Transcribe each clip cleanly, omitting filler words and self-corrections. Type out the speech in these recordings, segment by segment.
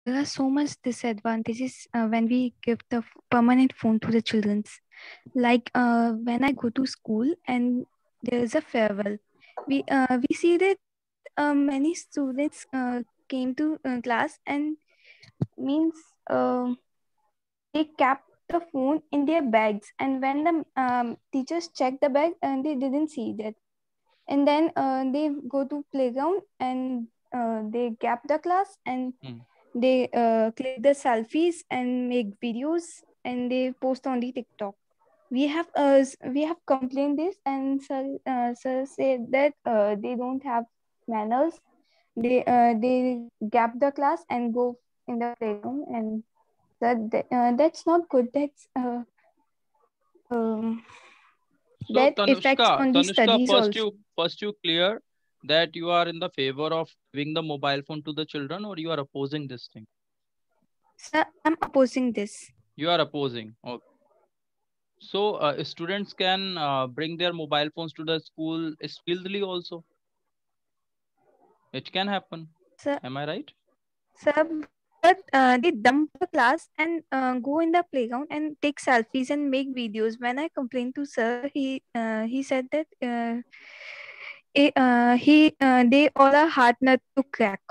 there are so much disadvantages when we give the permanent phone to the children. Like when I go to school and there is a farewell, we see that many students came to class and means they kept the phone in their bags, and when the teachers checked the bag and they didn't see that, and then they go to playground and they gap the class and they click the selfies and make videos and they post on the TikTok. We have complained this, and sir said that they don't have manners. They gap the class and go in the playground, and that's not good. Um, So that affects on the Tanushka, studies also. first you clear that you are in the favor of giving the mobile phone to the children, or you are opposing this thing? Sir, I'm opposing this. You are opposing. Okay. So students can bring their mobile phones to the school speedily also. It can happen. Sir, Am I right? sir, but they dump the class and go in the playground and take selfies and make videos. When I complained to sir, he said that they all are hard nut to crack.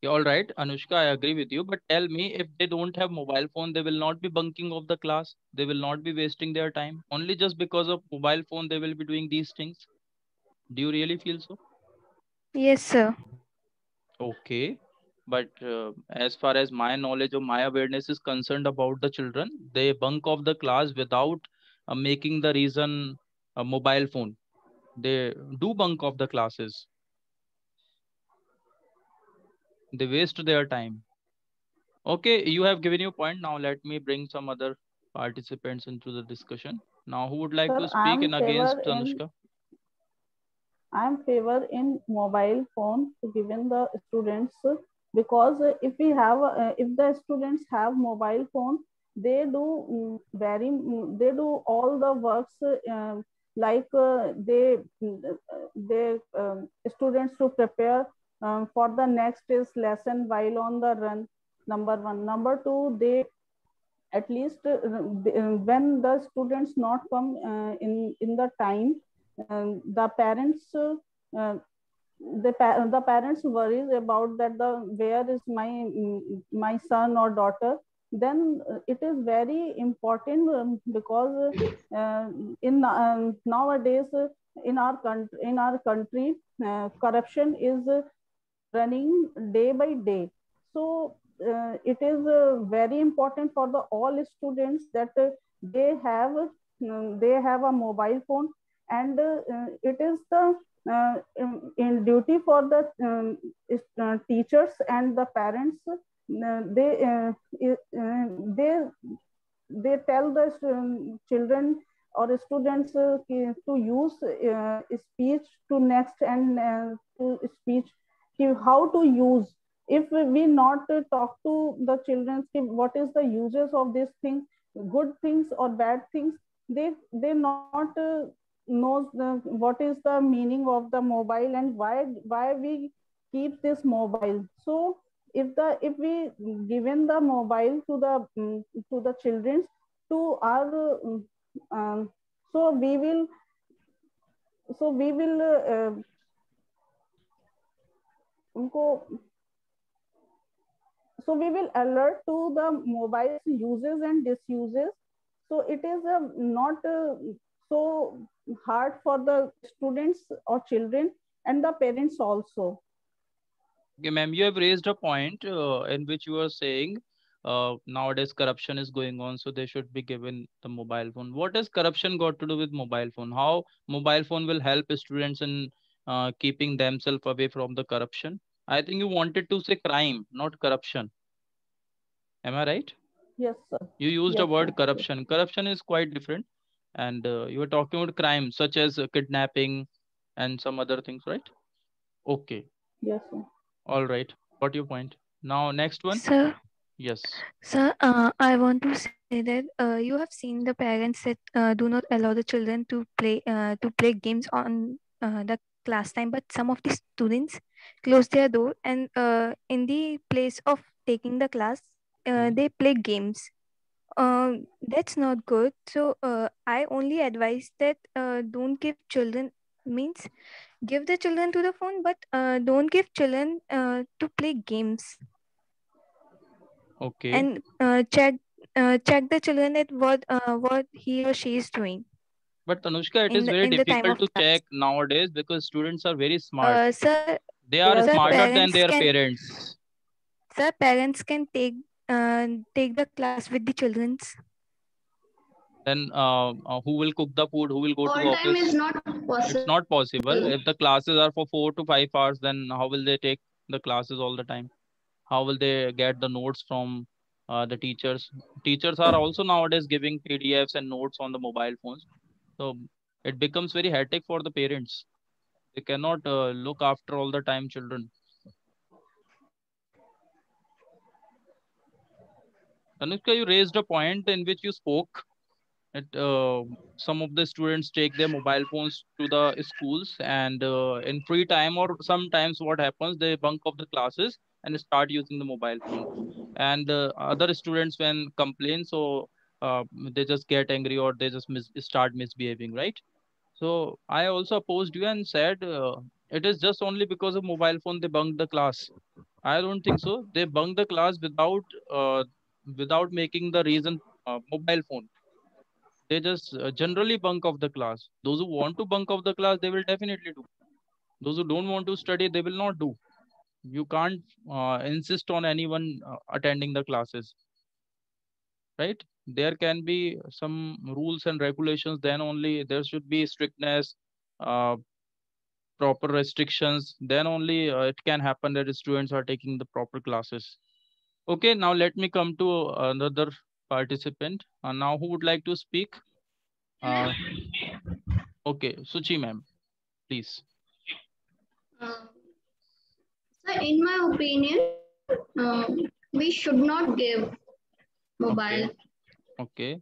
Yeah, all right, Anushka, I agree with you. But tell me, if they don't have mobile phone, they will not be bunking of the class. They will not be wasting their time. Only just because of mobile phone, they will be doing these things. Do you really feel so? Yes, sir. Okay. But as far as my knowledge or my awareness is concerned about the children, they bunk off the class without making the reason a mobile phone. They do bunk off the classes. They waste their time. Okay, you have given your point. Now let me bring some other participants into the discussion. Now, who would like to Sir, speak in against Tanushka? I am favor in mobile phone given the students, because if the students have mobile phone, they do they do all the works, like they students to prepare for the next is lesson while on the run. Number one. Number two, they at least when the students not come in the time, the parents the parents worries about that the where is my son or daughter. Then it is very important, because in nowadays in our country, corruption is running day by day. So it is very important for the all students that they have a mobile phone, and it is the in duty for the teachers and the parents. They they they tell the children or students to use speech to next, and to speech how to use. If we not talk to the children what is the uses of these things, good things or bad things, they not knows what is the meaning of the mobile and why we keep this mobile. So if we given the mobile to the children, to our so we will उनको so we will alert to the mobile uses and disuses. So it is not so hard for the students or children and the parents also. Okay, ma'am, you have raised a point in which you are saying nowadays corruption is going on, so they should be given the mobile phone. What has corruption got to do with mobile phone? How mobile phone will help students in keeping themselves away from the corruption? I think you wanted to say crime, not corruption. Am I right? Yes, sir. You used yes, a word sir. corruption. Yes. Corruption is quite different. And you were talking about crime such as kidnapping and some other things, right? Okay. Yes, sir. All right. Got your point. Now, next one. Sir. Yes. Sir, I want to say that you have seen the parents that do not allow the children to play games on the class time, but some of the students close their door and in the place of taking the class, they play games. That's not good. So I only advise that don't give children, means give the children to the phone, but don't give children to play games. Okay. And check the children at what he or she is doing But Tanushka, it is very in the time difficult of to class. check nowadays because students are very smart. Sir, They are Yes, sir, sir. smarter than parents their can parents. sir parents can take the class with the childrens. Then who will cook the food? Who will go to All time is office? not It's possible. not possible. If the classes are for 4 to 5 hours, then how will they take the classes all the time? How will they get the notes from the teachers? Teachers are also nowadays giving PDFs and notes on the mobile phones. So it becomes very hectic for the parents. They cannot look after all the time children. Tanushka, you raised a point in which you spoke that some of the students take their mobile phones to the schools and in free time or sometimes what happens, they bunk off the classes and start using the mobile phone. And other students when complain, so they just get angry or they just start misbehaving, right? So I also opposed you and said it is just only because of mobile phone they bunk the class. I don't think so. They bunk the class without making the reason mobile phone. They just generally bunk off the class. Those who want to bunk off the class, they will definitely do. Those who don't want to study, they will not do. You can't insist on anyone attending the classes, right? There can be some rules and regulations. Then only there should be strictness, uh, proper restrictions. Then only it can happen that the students are taking the proper classes. Okay, now let me come to another participant. Now, who would like to speak? Uh, okay, Suchi ma'am, please. Uh, so in my opinion, we should not give mobile Okay, okay.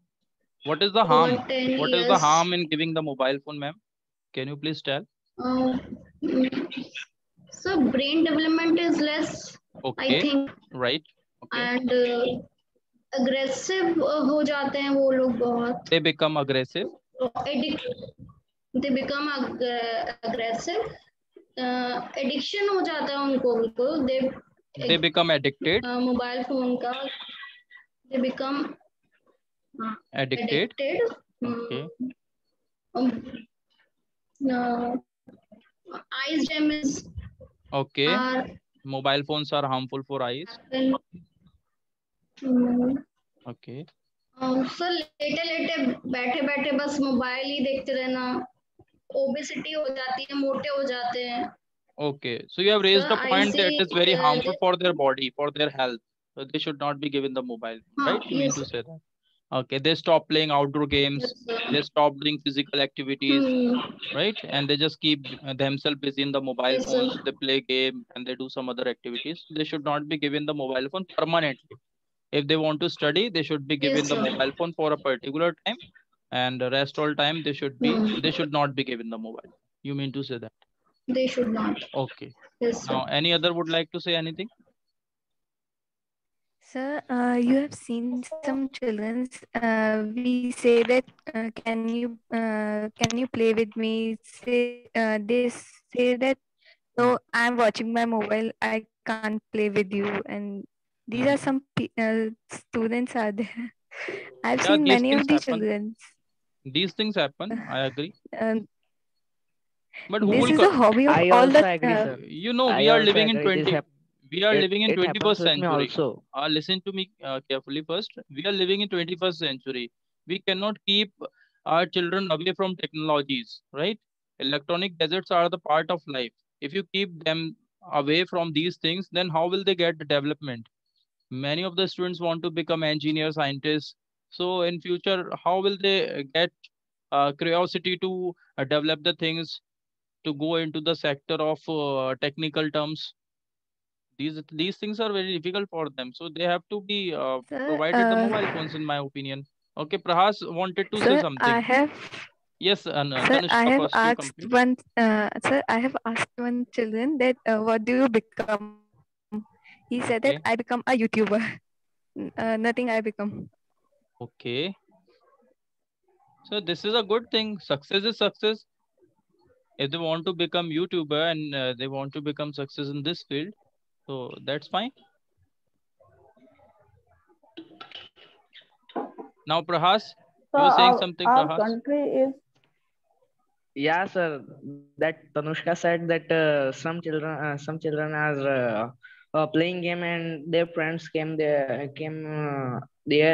What is the over harm? 10 What is the years. harm in giving the mobile phone, ma'am? Can you please tell? Uh, so brain development is less, I Okay, think, right. Okay. and aggressive हो जाते हैं वो लोग बहुत. They become aggressive. Addict, they become aggressive. Addiction हो जाता है उनको बिल्कुल. They become addicted. Mobile phone का they become Addicted. addicted. Okay. Uh, eyes damage Okay. are Mobile phones are harmful for eyes. happen. Okay. Sir लेटे लेटे बैठे बैठे बस मोबाइल ही देखते रहना, ओबेसिटी हो जाती है, मोटे हो जाते हैं. Okay. So you have raised Sir, a I point that see. is very harmful for their body, for their health. So they should not be given the mobile, right? You mean Yes. to say that? Okay. They stop playing outdoor games. Yes, sir. They stop doing physical activities, right? And they just keep themselves busy in the mobile Yes, sir. phones. They play game and they do some other activities. They should not be given the mobile phone permanently. If they want to study, they should be given Yes, the sir. mobile phone for a particular time, and the rest all time they should not be given the mobile. You mean to say that? They should not. Okay. Yes, sir. Now, any other would like to say anything? Sir, you have seen some children. We say that can you play with me? They say that no, I'm watching my mobile. I can't play with you. And these are some students are there. I've Yeah, seen these many things of the happen. children. These things happen. I agree. Uh, But who this will is a hobby of I all also the. agree, sir. you know, I we are also living in agree. 20. We are living in It happens 21st with me century. also. Listen to me carefully first. We are living in 21st century. We cannot keep our children away from technologies, right? Electronic gadgets are the part of life. If you keep them away from these things, then how will they get the development? Many of the students want to become engineers, scientists. So in future, how will they get curiosity to develop the things, to go into the sector of technical terms? These things are very difficult for them, so they have to be Sir, provided the mobile phones, in my opinion. Okay, Prahas wanted to say sir, I something. have. Yes, and Sir, I Tanushka, have first you asked complete. one. Sir, I have asked one children that what do you become? He said He said that Okay. I become a YouTuber. Nothing I become. Okay. So this is a good thing. Success is success. If they want to become YouTuber and they want to become success in this field, so that's fine. Now, Prahas, So you were saying something, our Prahas. country is Yeah, sir. That Tanushka said that some children are playing game and their friends came there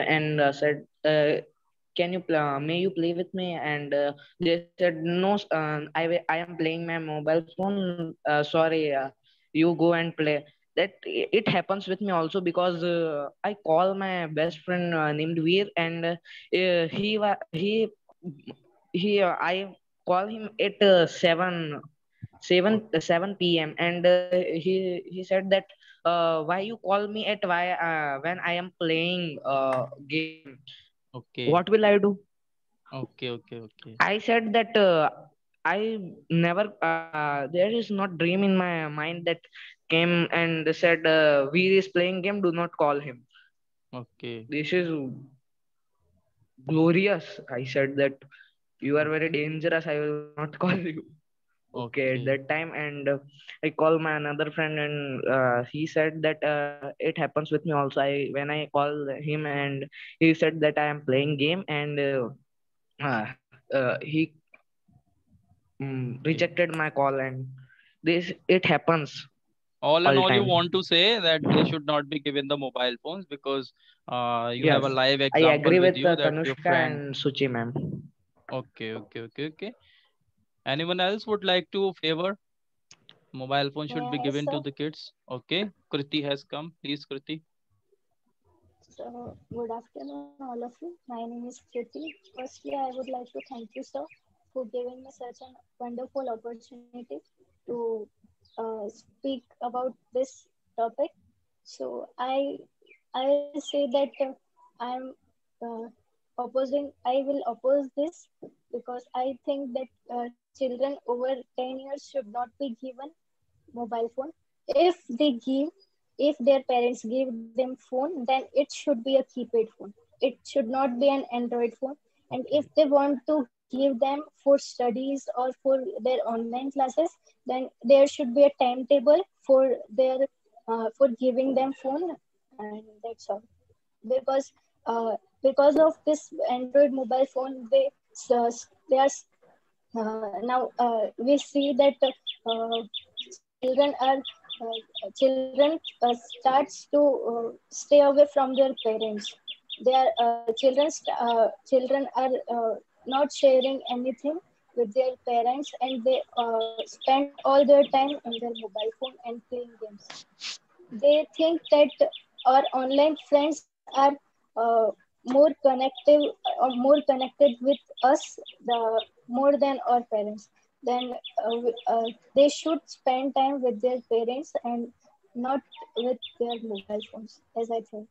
and said, "Can you may you play with me?" And they said, "No, I am playing my mobile phone. Sorry, you go and play." That it happens with me also because I call my best friend named Veer, and he I call him at 7 p.m. and he said that why you call me at why when I am playing game, Okay. what will I do? Okay. Okay. Okay. I said that I never there is not dream in my mind that came and said Veer is playing game, do not call him. Okay. This is glorious. I said that you are very dangerous, I will not call you. Okay, at that Okay. time, and I called my another friend, and he said that it happens with me also. I when I call him, and he said that I am playing game, and he Okay. rejected my call, and this it happens All in all all, you time. want to say that they should not be given the mobile phones because you have a Yes, live I example agree with with you that your Tanushka friend. and Suchi, ma'am. Okay. Okay. Okay. Okay. Anyone else would like to favor mobile phone should be May I, given to sir? the kids? Okay. Kriti has come. Please, Kriti. So, good afternoon, all of you. My name is Kriti. Firstly, I would like to thank you, sir, for giving me such a wonderful opportunity to speak about this topic. So, I will say that I am uh, opposing. I will oppose this because I think that children over 10 years should not be given mobile phone. If they give, if their parents give them phone, then it should be a keypad phone. It should not be an Android phone. And if Okay. they want to give them for studies or for their online classes, then there should be a timetable for their for giving them phone, and that's all. Because because of this Android mobile phone, they are we see that children are children starts to stay away from their parents. Their children are not sharing anything with their parents, and they spend all their time on their mobile phone and playing games. They think that our online friends are uh, more connective or more connected with us more than our parents. Then they should spend time with their parents and not with their mobile phones, as I think.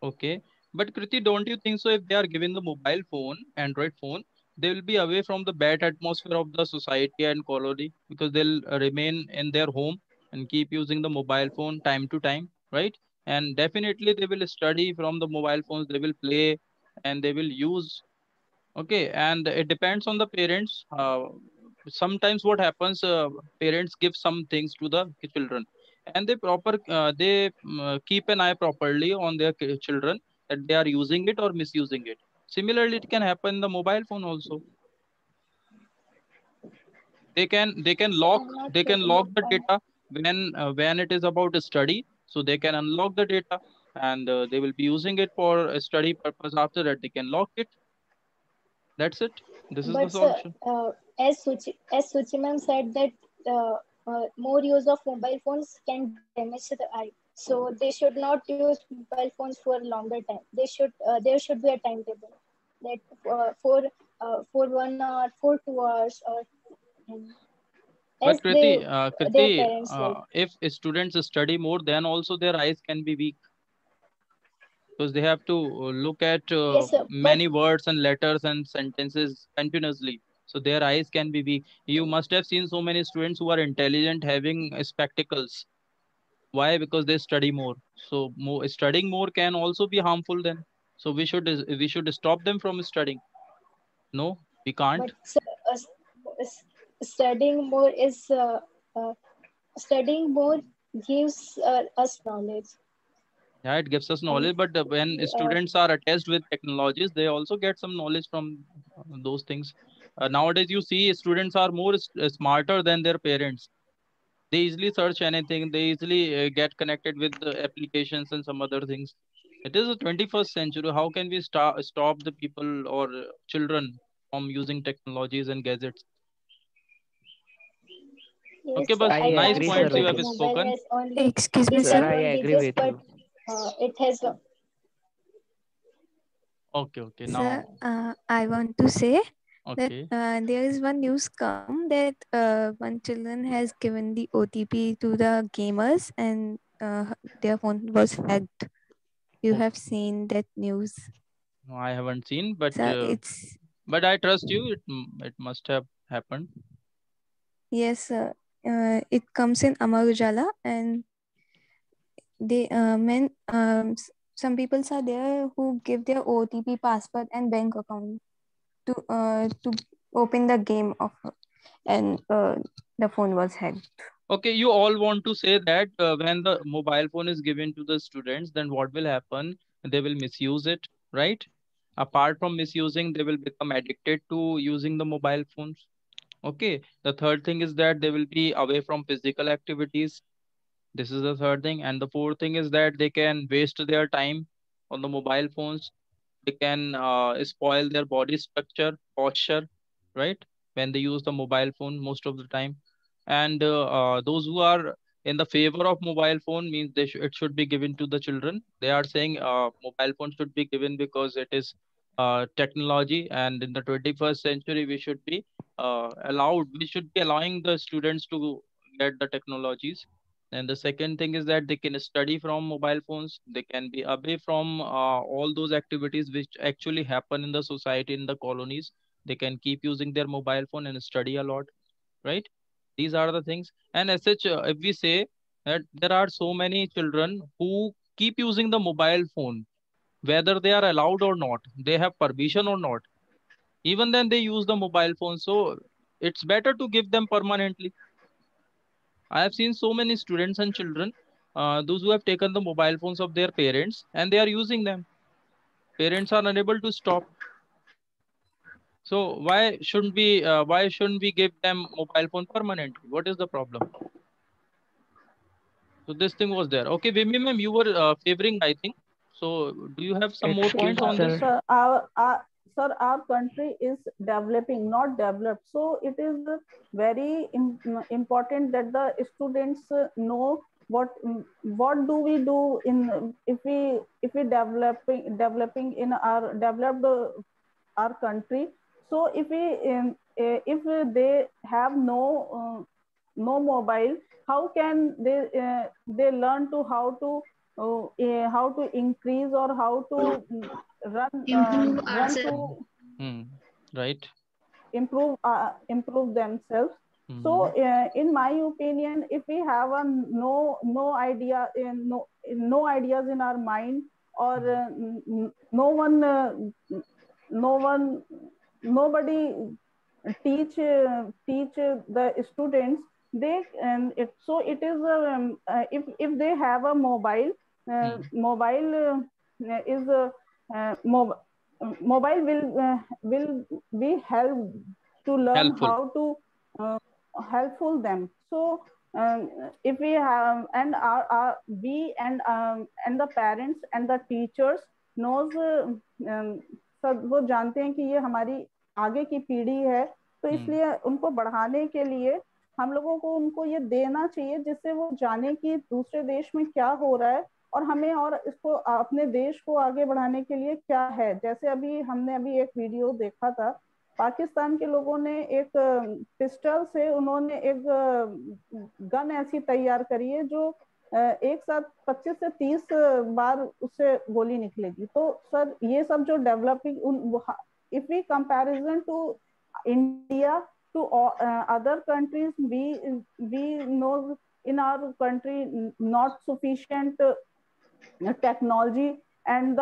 Okay. But Kriti, don't you think so? If they are given the mobile phone, Android phone, they will be away from the bad atmosphere of the society and colony because they'll remain in their home and keep using the mobile phone time to time, right? And definitely they will study from the mobile phones, they will play and they will use. Okay. And it depends on the parents. Sometimes what happens, parents give some things to the children and they keep an eye properly on their children that they are using it or misusing it. Similarly, it can happen in the mobile phone also. They can So lock I'm not they can getting lock your the point. data when it is about a study, so they can unlock the data and they will be using it for a study purpose. After that they can lock it. That's it. This is the But solution. as Suchi ma'am said that more use of mobile phones can damage the eye. So they should not use mobile phones for a longer time. There should be a timetable that for 1 hour, for 2 hours, or um, as But Kriti, their parents like. if students study more, then also their eyes can be weak because they have to look at Yes, sir, but many words and letters and sentences continuously. So their eyes can be weak. You must have seen so many students who are intelligent having spectacles. Why? Because they study more. So studying more can also be harmful then. So we should stop them from studying. No, we can't. But s- studying more is uh, studying more gives us knowledge. Yeah, it gives us And knowledge, but when students are attached with technologies, they also get some knowledge from those things. Nowadays, you see students are more smarter than their parents. They easily search anything. They easily get connected with the applications and some other things. It is the 21st century. How can we stop the people or children from using technologies and gadgets? Okay, yes, but I I nice can't agree, say sir, points you with that have you. mobile spoken. has only Excuse me, Sir, sir. I agree disadvantages, with but you. it has Okay, okay. Sir, Now, I want to say that okay. there is one news come that one children has given the OTP to the gamers and their phone was hacked. You Oh, have seen that news. no, I haven't seen, So it's but I trust you. It must have happened. yes, it comes in Amar Ujala and they some people are there who give their OTP password and bank account to open the game of and the phone was hacked. Okay, you all want to say that when the mobile phone is given to the students, then what will happen? They will misuse it, right? Apart from misusing, they will become addicted to using the mobile phones. Okay. The third thing is that they will be away from physical activities. This is the third thing. And the fourth thing is that they can waste their time on the mobile phones. They can spoil their body structure, posture, right? When they use the mobile phone most of the time. And those who are in the favor of mobile phone means it should be given to the children. They are saying mobile phone should be given because it is technology, and in the 21st century we should be allowing the students to get the technologies. And the second thing is that they can study from mobile phones. They can be away from all those activities which actually happen in the society, in the colonies. They can keep using their mobile phone and study a lot, right? These are the things. And as such, if we say that there are so many children who keep using the mobile phone, whether they are allowed or not, they have permission or not, even then they use the mobile phone. So it's better to give them permanently. I have seen so many students and children, those who have taken the mobile phones of their parents and they are using them. Parents are unable to stop. So why shouldn't we give them mobile phone permanently? What is the problem? So this thing was there. Okay, Vimmy ma'am, you were favoring, I think. So do you have some more Excuse points me, on this? sir. Sir, our country is developing, not developed. So it is very important that the students know what do we do in if we developing in our developed our country. So if they have no mobile, how can they learn to how to increase or how to run to Hmm. Right. improve themselves. So Hmm. in my opinion, if we have a no idea no ideas in our mind, or no one no one nobody teach the students, they and it so it is if they have a mobile is mobile will be help to learn Helpful. how to uh, helpful them. So if we have and we and the parents and the teachers knows सब वो जानते हैं कि ये हमारी आगे की पीढ़ी है, तो Hmm. इसलिए उनको बढ़ाने के लिए हम लोगों को उनको ये देना चाहिए जिससे वो जाने कि दूसरे देश में क्या हो रहा है और हमें और इसको अपने देश को आगे बढ़ाने के लिए क्या है। जैसे हमने अभी एक वीडियो देखा था, पाकिस्तान के लोगों ने एक पिस्टल से उन्होंने एक गन ऐसी तैयार करी है जो एक साथ 25 से 30 बार उससे गोली निकलेगी। तो सर ये सब जो developing if we comparison to India to other countries, we know in our country not sufficient technology, and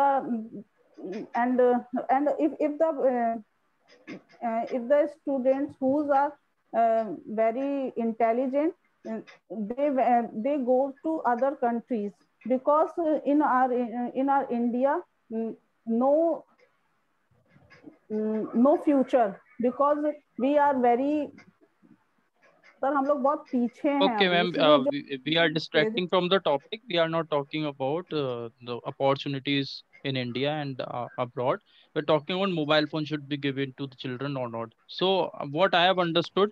if the students who are very intelligent, they go to other countries, because in our India, no no future, because we are very, sir हम लोग बहुत पीछे हैं Okay, अभी, ma'am. इसलिए जो We are distracting from the topic. We are not talking about the opportunities in India and abroad. We're talking about mobile phone should be given to the children or not. So, what I have understood,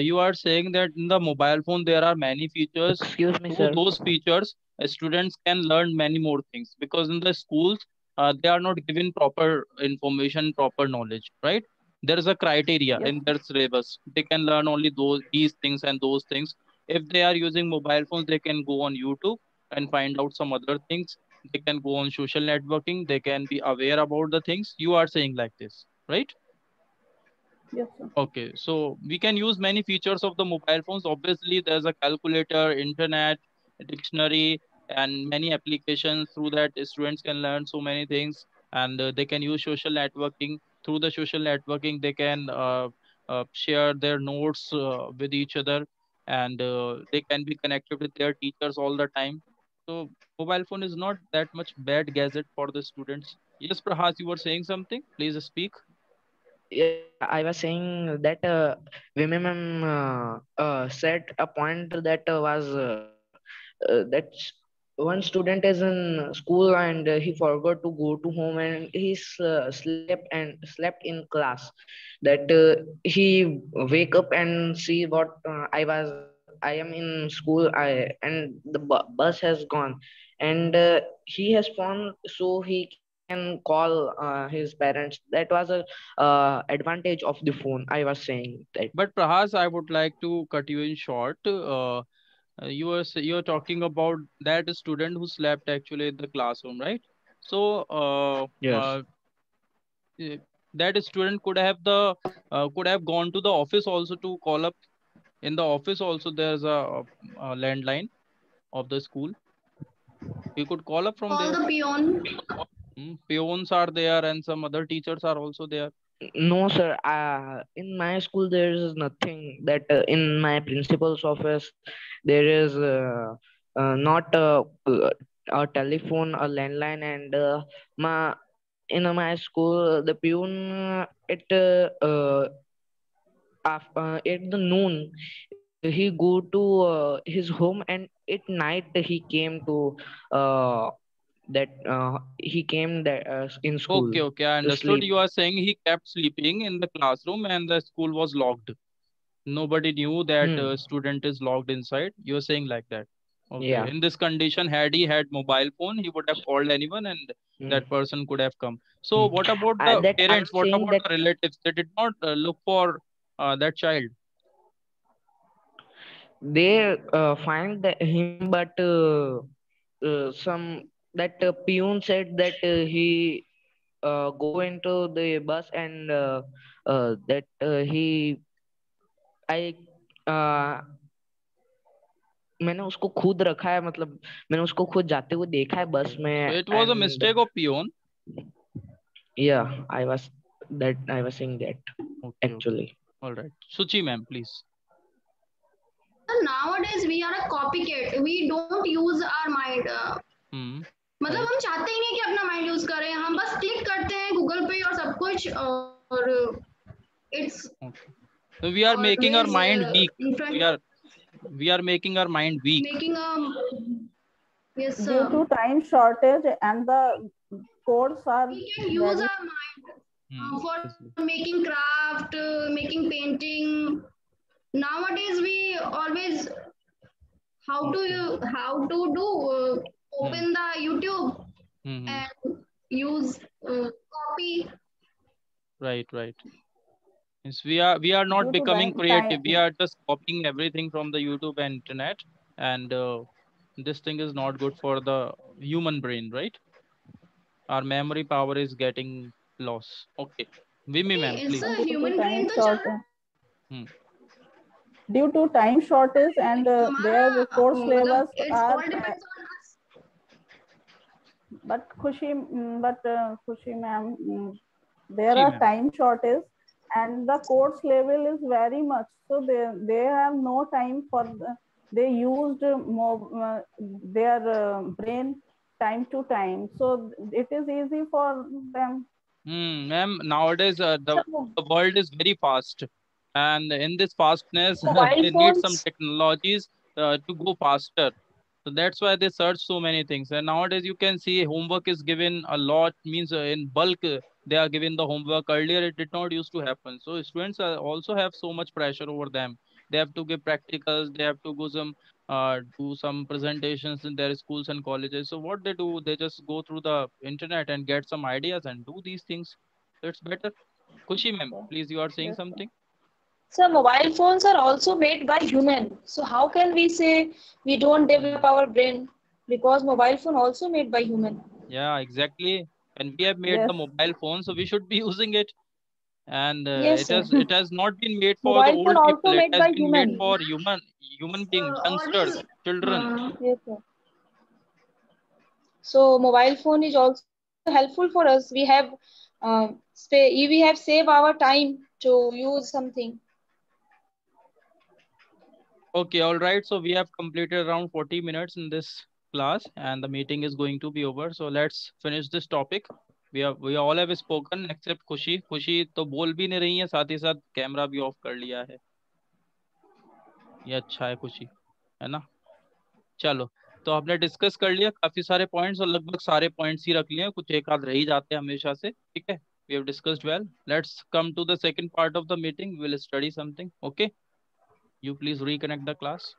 you are saying that in the mobile phone there are many features. Excuse me, Through sir. those features, students can learn many more things, because in the schools they are not given proper information, proper knowledge, right? There is a criteria yes, in their syllabus. They can learn only these things and those things. If they are using mobile phones, they can go on YouTube and find out some other things. They can go on social networking. They can be aware about the things. You are saying like this, right? yes sir. Okay, so we can use many features of the mobile phones. Obviously, there's a calculator, internet, dictionary, and many applications. Through that, students can learn so many things, and they can use social networking. Through the social networking, they can share their notes with each other, and they can be connected with their teachers all the time. So, mobile phone is not that much bad gadget for the students. Yes, Prahas, you were saying something. Please speak. Yeah, I was saying that Vimmy ma'am said a point that that's one student is in school and he forgot to go to home, and he slept in class. That he wake up and see what I am in school. And the bus has gone, and he has phone, so he can call his parents. That was a advantage of the phone, I was saying that. But Prahas, I would like to cut you in short. You're talking about that student who slept actually in the classroom, right? So Yes. eh, that student could have gone to the office also to call up. In the office also there's a landline of the school. You could call up from Call there. the peon. Peons are there and some other teachers are also there. No, sir. In my school, there is nothing that in my principal's office, there is not a telephone, a landline, and in my school, the peon at the noon, he go to his home, and at night he came to that he came that in school Okay, I to understood. sleep. You are saying he kept sleeping in the classroom and the school was locked. Nobody knew that Hmm. student is locked inside. You're saying like that. Okay. Yeah. In this condition, had he had mobile phone, he would have called anyone and Hmm. that person could have come. Hmm. So what about the That I parents? was What saying about that the relatives? They did not look for that child. they find him, but some that peon said that he go into the bus, and that he I मैंने उसको खुद रखा है, मतलब मैंने उसको खुद जाते हुए देखा है बस So में. it was a And mistake of peon. yeah, I was saying that Okay. actually. All right. Suchi ma'am, please. Nowadays we are a copycat. We don't use our mind. मतलब Right. हम चाहते ही नहीं कि अपना mind use करें, हम बस click करते हैं गूगल पे और सब कुछ, और it's Okay. So we are making our always mind weak. In front We are making our mind weak. Making yes due to time shortage, and the codes are we can use very our mind for Obviously. making craft, making painting. Nowadays we always Okay. how to do open the YouTube Mm-hmm. and use copy. Right. Yes, we are not due to becoming creative. We time. are just copying everything from the YouTube and internet, and this thing is not good for the human brain, right? Our memory power is getting lost. Okay, Vimy ma'am, It's please. a Due to human time brain तो चल रहा shortage. Hmm. due to time shortage and their course syllabus it's are. all depends on us. But Khushi ma'am, there जी are ma'am. time shortage and the course level is very much, so they have no time for they used more their brain time to time, so it is easy for them. Ma'am, nowadays the world is very fast, and in this fastness, Mobile they need some phones. technologies to go faster. So that's why they search so many things. And nowadays you can see homework is given a lot, means in bulk they are given the homework. Earlier it did not used to happen. So students also have so much pressure over them. They have to give practicals. They have to go some do some presentations in their schools and colleges. So what they do, they just go through the internet and get some ideas and do these things. So it's better. Kushi ma'am, please, you are saying Yes, sir. something. So mobile phones are also made by human. So how can we say we don't develop our brain? Because mobile phone also made by human. Yeah, exactly. And we have made Yes, the mobile phone, so we should be using it. And Yes, sir. it has not been made for the Mobile phone old also people. It made has by been made human. for human beings, All youngsters, these children. Yes, sir. So mobile phone is also helpful for us. We have save our time to use something. Okay, all right. So we have completed around 40 minutes in this class, and the meeting is going to be over. So let's finish this topic. We all have spoken except खुशी. खुशी तो बोल भी नहीं रही है, साथ ही साथ कैमरा भी ऑफ कर लिया है. ये अच्छा है खुशी, है ना? चलो, तो हमने डिस्कस कर लिया काफी सारे पॉइंट्स, और लगभग सारे पॉइंट्स ही रख लिए हैं, कुछ एक आध रह ही जाते हैं हमेशा से. ठीक है, we have discussed well. Let's come to the second part of the meeting. We will study something. Okay, you please reconnect the class.